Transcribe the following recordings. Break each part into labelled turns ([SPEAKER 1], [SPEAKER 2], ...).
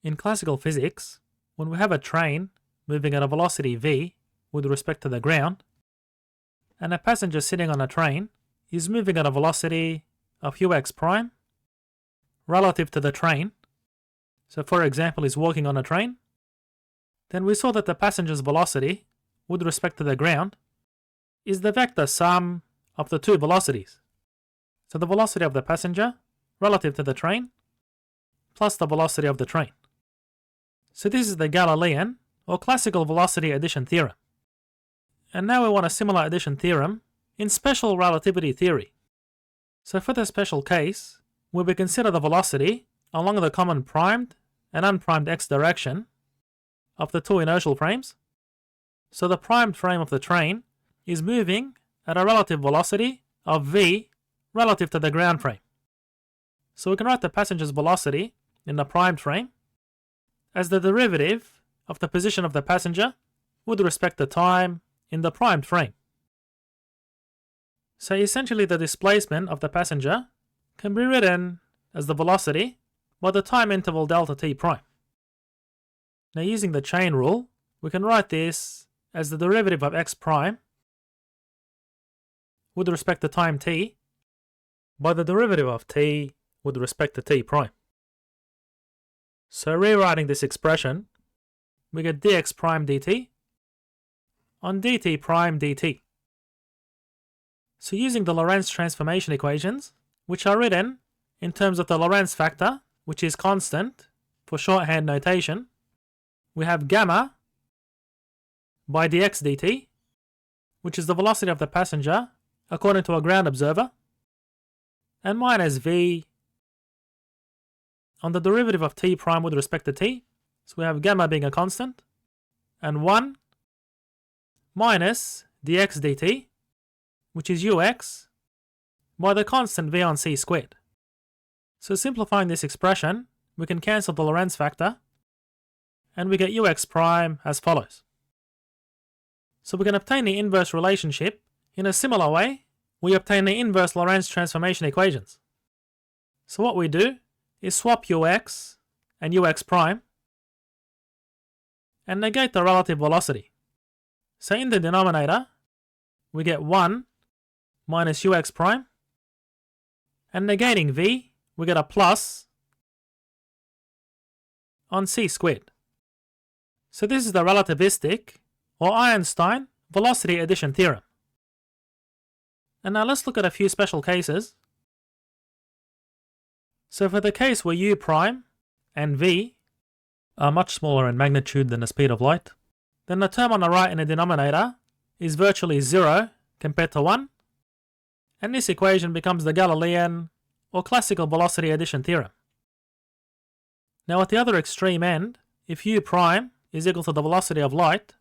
[SPEAKER 1] In classical physics, when we have a train moving at a velocity v with respect to the ground, and a passenger sitting on a train is moving at a velocity of ux prime relative to the train, so for example is walking on a train, then we saw that the passenger's velocity with respect to the ground is the vector sum of the two velocities. So the velocity of the passenger relative to the train plus the velocity of the train. So this is the Galilean or classical velocity addition theorem. And now we want a similar addition theorem in special relativity theory. So for the special case, where we consider the velocity along the common primed and unprimed x direction of the two inertial frames, so the primed frame of the train is moving at a relative velocity of v relative to the ground frame. So we can write the passenger's velocity in the primed frame as the derivative of the position of the passenger with respect to time in the primed frame. So essentially the displacement of the passenger can be written as the velocity by the time interval delta t prime. Now using the chain rule, we can write this as the derivative of x prime with respect to time t by the derivative of t with respect to t prime. So rewriting this expression, we get dx prime dt on dt prime dt. So using the Lorentz transformation equations, which are written in terms of the Lorentz factor, which is constant for shorthand notation, we have gamma by dx dt, which is the velocity of the passenger according to a ground observer, and minus v on the derivative of t prime with respect to t, so we have gamma being a constant, and 1 minus dx dt, which is ux, by the constant v on c squared. So simplifying this expression, we can cancel the Lorentz factor, and we get ux prime as follows. So we can obtain the inverse relationship in a similar way we obtain the inverse Lorentz transformation equations. So what we do is swap ux and ux prime and negate the relative velocity. So in the denominator, we get 1 minus ux prime, and negating v, we get a plus on c squared. So this is the relativistic or Einstein velocity addition theorem. And now let's look at a few special cases. So for the case where u prime and v are much smaller in magnitude than the speed of light, then the term on the right in the denominator is virtually 0 compared to 1, and this equation becomes the Galilean or classical velocity addition theorem. Now at the other extreme end, if u prime is equal to the velocity of light,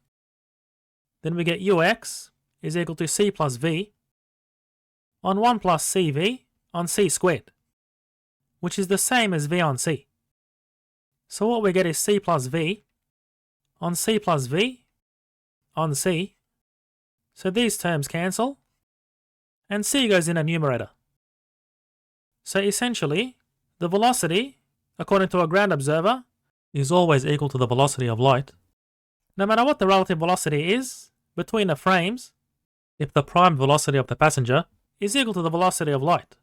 [SPEAKER 1] then we get ux is equal to c plus v on 1 plus cv on c squared, which is the same as v on c. So what we get is c plus v on c plus v on c. So these terms cancel, and c goes in a numerator. So essentially, the velocity, according to a ground observer, is always equal to the velocity of light, no matter what the relative velocity is between the frames, if the prime velocity of the passenger is equal to the velocity of light.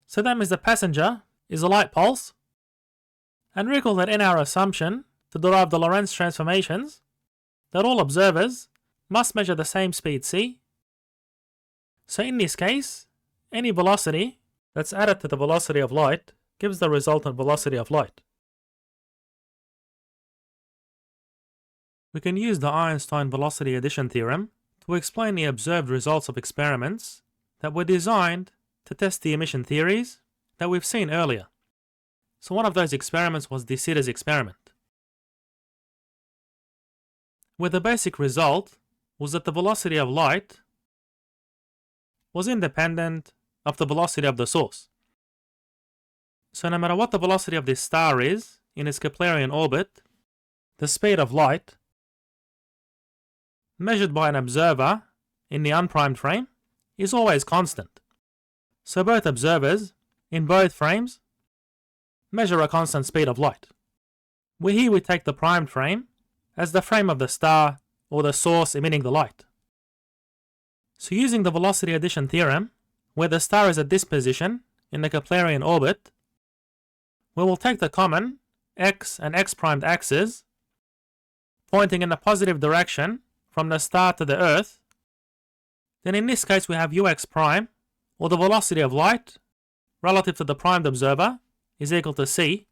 [SPEAKER 1] So that means the passenger is a light pulse, and recall that in our assumption to derive the Lorentz transformations, that all observers must measure the same speed c. So in this case, any velocity that's added to the velocity of light gives the resultant velocity of light. We can use the Einstein velocity addition theorem to explain the observed results of experiments that were designed to test the emission theories that we've seen earlier. So one of those experiments was de Sitter experiment, where the basic result was that the velocity of light was independent of the velocity of the source. So no matter what the velocity of this star is in its Keplerian orbit, the speed of light measured by an observer in the unprimed frame is always constant. So both observers in both frames measure a constant speed of light. Here we take the primed frame as the frame of the star or the source emitting the light. So using the velocity addition theorem, where the star is at this position in the Keplerian orbit, we will take the common x and x primed axes pointing in a positive direction from the star to the Earth. Then in this case we have ux prime, or the velocity of light relative to the primed observer, is equal to c,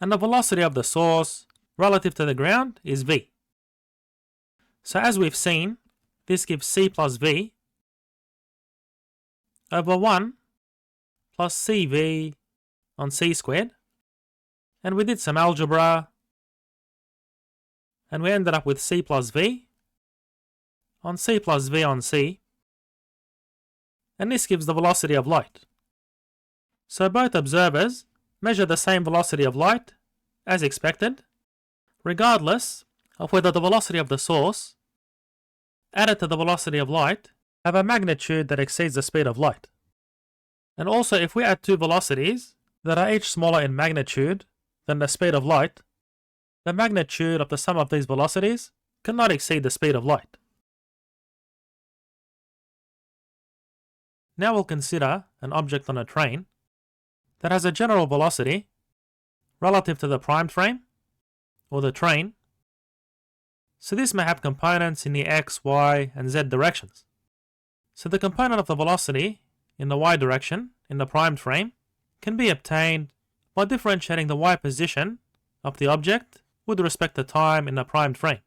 [SPEAKER 1] and the velocity of the source relative to the ground is v. So as we've seen, this gives c plus v over 1 plus cv on c squared, and we did some algebra and we ended up with c plus v on c plus v on c, and this gives the velocity of light. So both observers measure the same velocity of light as expected, regardless of whether the velocity of the source added to the velocity of light have a magnitude that exceeds the speed of light. And also, if we add two velocities that are each smaller in magnitude than the speed of light, the magnitude of the sum of these velocities cannot exceed the speed of light. Now we'll consider an object on a train that has a general velocity relative to the primed frame, or the train. So this may have components in the x, y, and z directions. So the component of the velocity in the y direction in the primed frame can be obtained by differentiating the y position of the object with respect to time in the primed frame.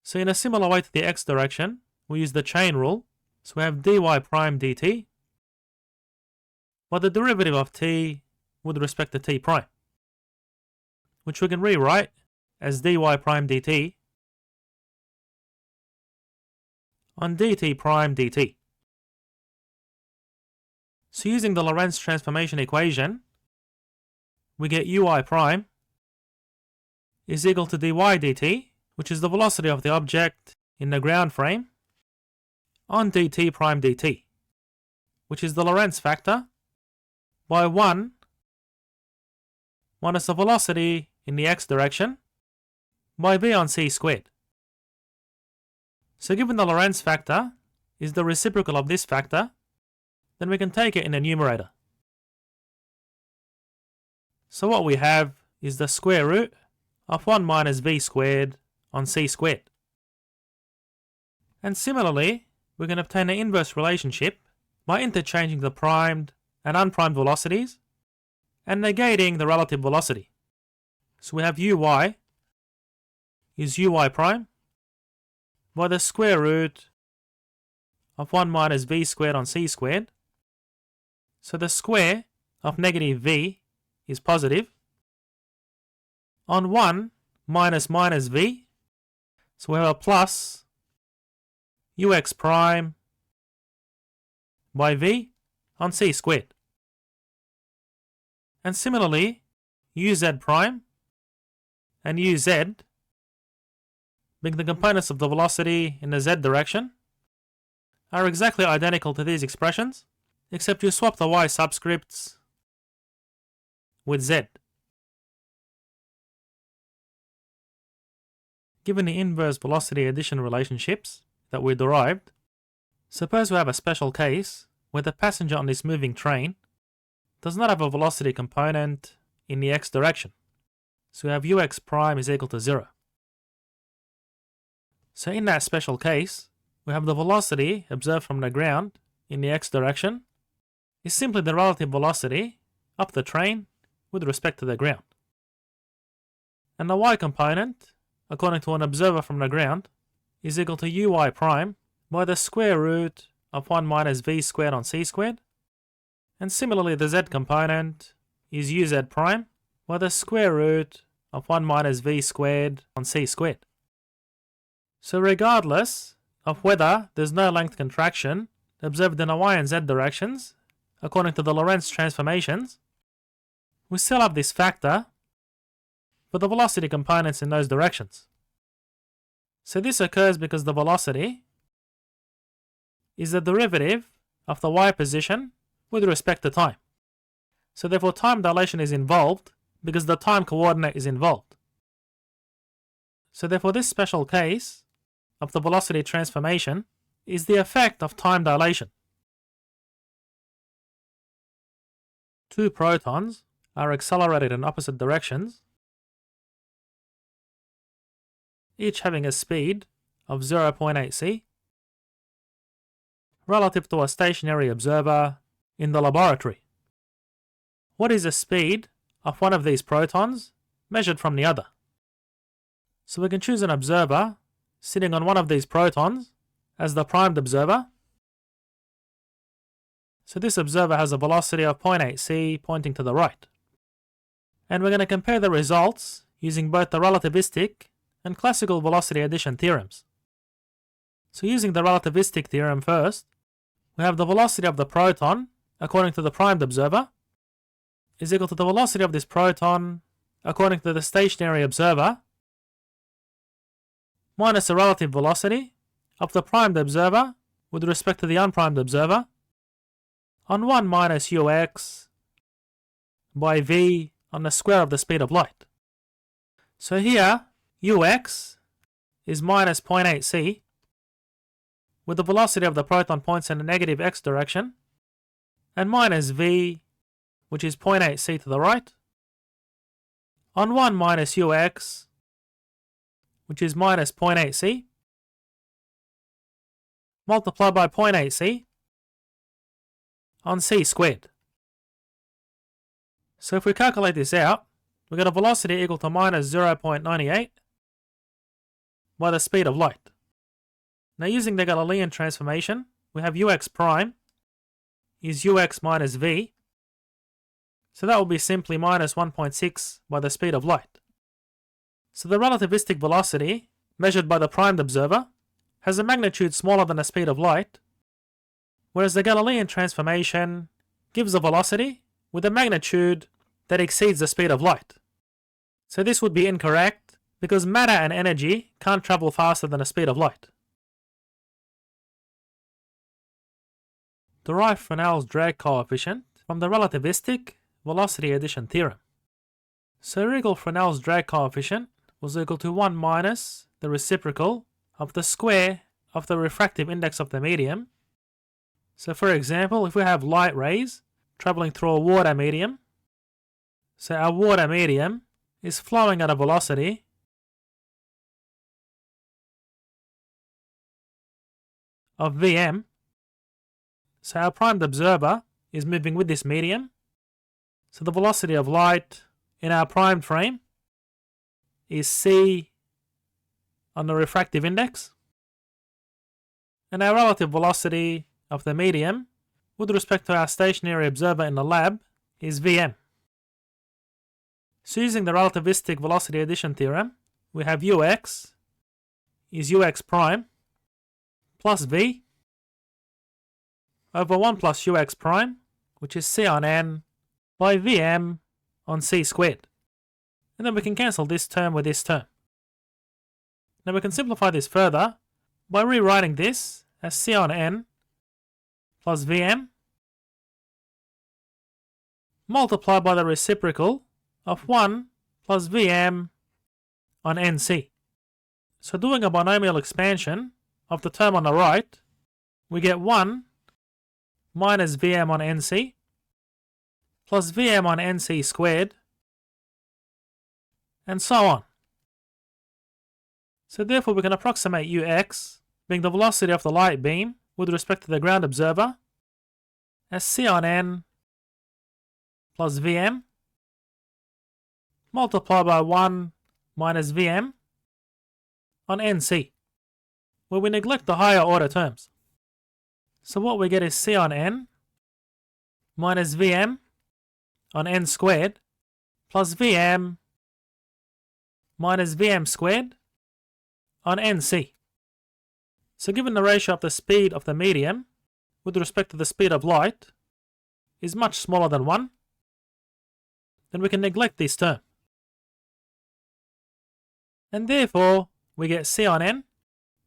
[SPEAKER 1] So in a similar way to the x direction, we use the chain rule. So we have dy prime dt by the derivative of t with respect to t prime, which we can rewrite as dy prime dt on dt prime dt. So using the Lorentz transformation equation, we get ui prime is equal to dy dt, which is the velocity of the object in the ground frame, on dt prime dt, which is the Lorentz factor, by 1 minus the velocity in the x direction by v on c squared. So given the Lorentz factor is the reciprocal of this factor, then we can take it in the numerator. So what we have is the square root of 1 minus v squared on c squared. And similarly, we can obtain an inverse relationship by interchanging the primed and unprimed velocities and negating the relative velocity. So we have uy is ui prime by the square root of 1 minus v squared on c squared. So the square of negative v is positive on 1 minus v. So we have a plus ux prime by v on c squared. And similarly, uz prime and uz, being the components of the velocity in the z direction, are exactly identical to these expressions, except you swap the y subscripts with z. Given the inverse velocity addition relationships that we derived, suppose we have a special case where the passenger on this moving train does not have a velocity component in the x direction. So we have ux prime is equal to 0. So in that special case, we have the velocity observed from the ground in the x direction is simply the relative velocity of the train with respect to the ground. And the y component, according to an observer from the ground, is equal to ui prime by the square root of 1 minus v squared on c squared. And similarly, the z component is uz prime by the square root of 1 minus v squared on c squared. So regardless of whether there's no length contraction observed in the y and z directions, according to the Lorentz transformations, we still have this factor for the velocity components in those directions. So this occurs because the velocity is the derivative of the y position with respect to time. So therefore time dilation is involved because the time coordinate is involved. So therefore this special case of the velocity transformation is the effect of time dilation. Two protons are accelerated in opposite directions, each having a speed of 0.8 c, relative to a stationary observer in the laboratory. What is the speed of one of these protons measured from the other? So we can choose an observer sitting on one of these protons as the primed observer. So this observer has a velocity of 0.8 c pointing to the right. And we're going to compare the results using both the relativistic and classical velocity addition theorems. So using the relativistic theorem first, we have the velocity of the proton according to the primed observer is equal to the velocity of this proton according to the stationary observer minus the relative velocity of the primed observer with respect to the unprimed observer on 1 minus ux by v on the square of the speed of light. So here ux is minus 0.8 c, with the velocity of the proton points in a negative x direction, and minus v, which is 0.8 c to the right, on 1 minus ux, which is minus 0.8 c, multiplied by 0.8 c on c squared. So if we calculate this out, we get a velocity equal to minus 0.98 by the speed of light. Now using the Galilean transformation, we have ux prime is ux minus v, so that will be simply minus 1.6 by the speed of light. So the relativistic velocity, measured by the primed observer, has a magnitude smaller than the speed of light, whereas the Galilean transformation gives a velocity with a magnitude that exceeds the speed of light. So this would be incorrect because matter and energy can't travel faster than the speed of light. Derive Fresnel's drag coefficient from the relativistic velocity addition theorem. So Fresnel's drag coefficient was equal to 1 minus the reciprocal of the square of the refractive index of the medium. So for example, if we have light rays traveling through a water medium, so our water medium is flowing at a velocity of Vm. So our primed observer is moving with this medium. So the velocity of light in our primed frame is c on the refractive index. And our relative velocity of the medium with respect to our stationary observer in the lab is Vm. So using the relativistic velocity addition theorem, we have ux is ux prime plus v over 1 plus ux prime, which is c on n by Vm on c squared. And then we can cancel this term with this term. Now we can simplify this further by rewriting this as c on n plus Vm multiplied by the reciprocal of 1 plus Vm on nc. So doing a binomial expansion of the term on the right, we get 1 minus Vm on nc plus Vm on nc squared, and so on. So therefore we can approximate ux, being the velocity of the light beam with respect to the ground observer, as c on n plus Vm multiplied by 1 minus Vm on nc, where we neglect the higher order terms. So what we get is c on n minus Vm on n squared plus Vm minus Vm squared on nc. So given the ratio of the speed of the medium with respect to the speed of light is much smaller than 1, then we can neglect this term. And therefore we get c on n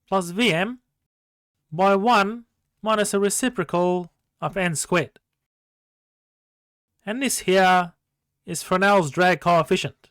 [SPEAKER 1] plus Vm by 1 minus a reciprocal of n squared. And this here is Fresnel's drag coefficient.